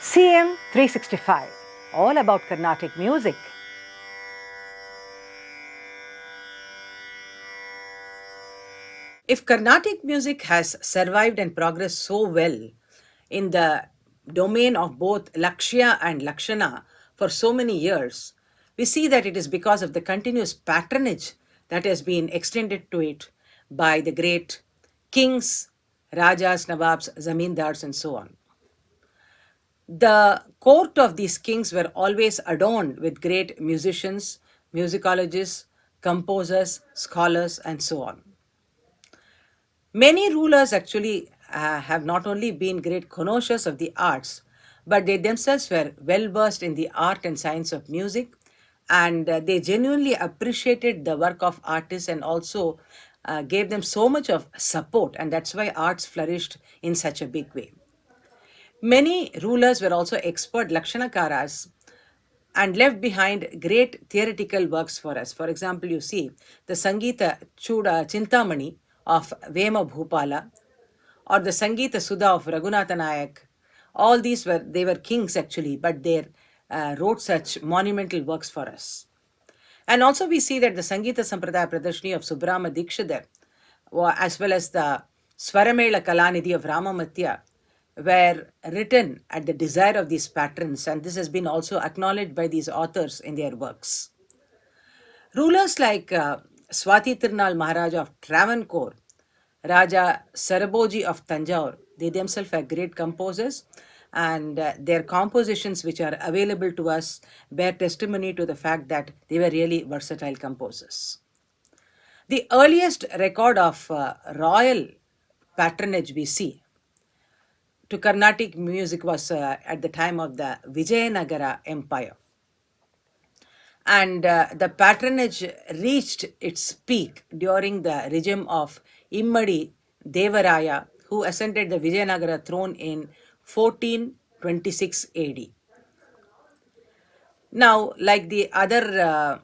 CM 365, all about Carnatic music. If Carnatic music has survived and progressed so well in the domain of both Lakshya and Lakshana for so many years, we see that it is because of the continuous patronage that has been extended to it by the great kings, rajas, nawabs, zamindars, and so on. The court of these kings were always adorned with great musicians, musicologists, composers, scholars, and so on. Many rulers actually have not only been great connoisseurs of the arts, but they themselves were well versed in the art and science of music, and they genuinely appreciated the work of artists and also gave them so much of support, and that's why arts flourished in such a big way. Many rulers were also expert Lakshanakaras and left behind great theoretical works for us. For example, you see the Sangeetha Chintamani of Vema Bhupala or the Sangeetha Sudha of Raghunatha Nayak. All these they were kings actually, but they wrote such monumental works for us. And also we see that the Sangeeta Sampradaya Pradarshini of Subrama Dikshidhar, as well as the Swaramela Kalanidhi of Ramamatya, were written at the desire of these patrons, and this has been also acknowledged by these authors in their works. Rulers like Swati Tirunal Maharaja of Travancore, Raja Saraboji of Tanjore, they themselves are great composers, and their compositions, which are available to us, bear testimony to the fact that they were really versatile composers. The earliest record of royal patronage we see to Carnatic music was at the time of the Vijayanagara Empire. And the patronage reached its peak during the regime of Immadi Devaraya, who ascended the Vijayanagara throne in 1426 AD. Now, like the other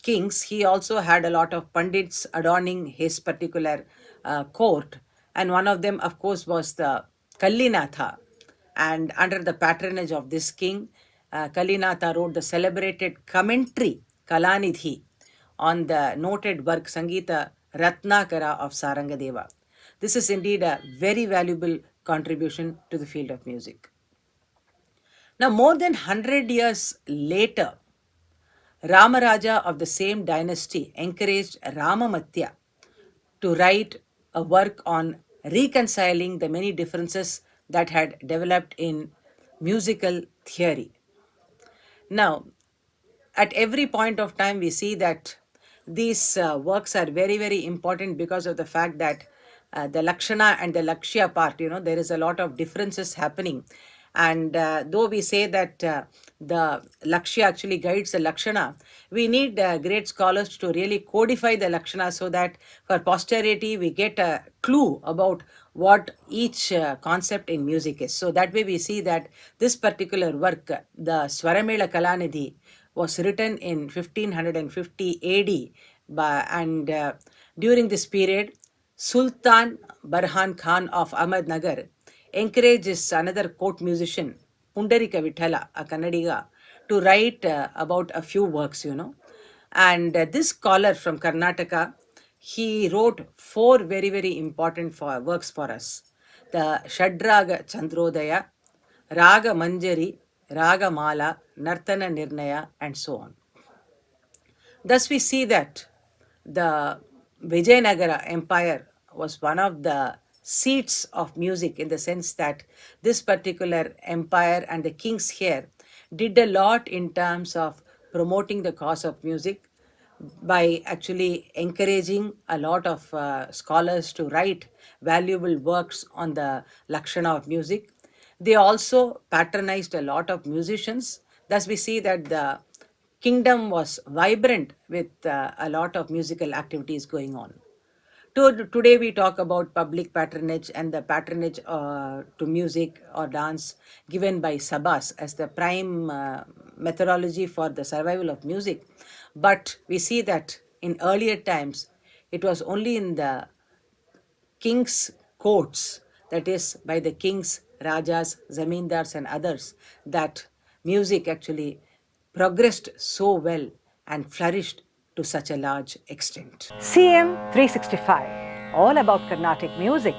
kings, he also had a lot of pandits adorning his particular court, and one of them, of course, was the Kallinatha. And under the patronage of this king, Kallinatha wrote the celebrated commentary Kalanidhi on the noted work Sangeetha Ratnakara of Sarangadeva. This is indeed a very valuable contribution to the field of music. Now, more than 100 years later, Ramaraja of the same dynasty encouraged Ramamatya to write a work on reconciling the many differences that had developed in musical theory. Now, at every point of time, we see that these works are very, very important because of the fact that the Lakshana and the Lakshya part, there is a lot of differences happening. And though we say that the Lakshya actually guides the Lakshana, we need great scholars to really codify the Lakshana so that for posterity we get a clue about what each concept in music is. So that way we see that this particular work, the Swaramela Kalanidhi, was written in 1550 AD and during this period, Sultan Barhan Khan of Ahmednagar encourages another court musician, Pundarika Vithala, a Kannadiga, to write about a few works. And this scholar from Karnataka, he wrote four very, very important works for us. The Shadraga Chandrodaya, Raga Manjari, Raga Mala, Nartana Nirnaya, and so on. Thus, we see that the Vijayanagara Empire was one of the seats of music in the sense that this particular empire and the kings here did a lot in terms of promoting the cause of music by actually encouraging a lot of scholars to write valuable works on the Lakshana of music. They also patronized a lot of musicians. Thus, we see that the kingdom was vibrant with a lot of musical activities going on. Today we talk about public patronage and the patronage to music or dance given by sabas as the prime methodology for the survival of music. But we see that in earlier times, it was only in the king's courts, that is by the king's Rajas, Zamindars, and others, that music actually progressed so well and flourished to such a large extent. CM 365, all about Carnatic music.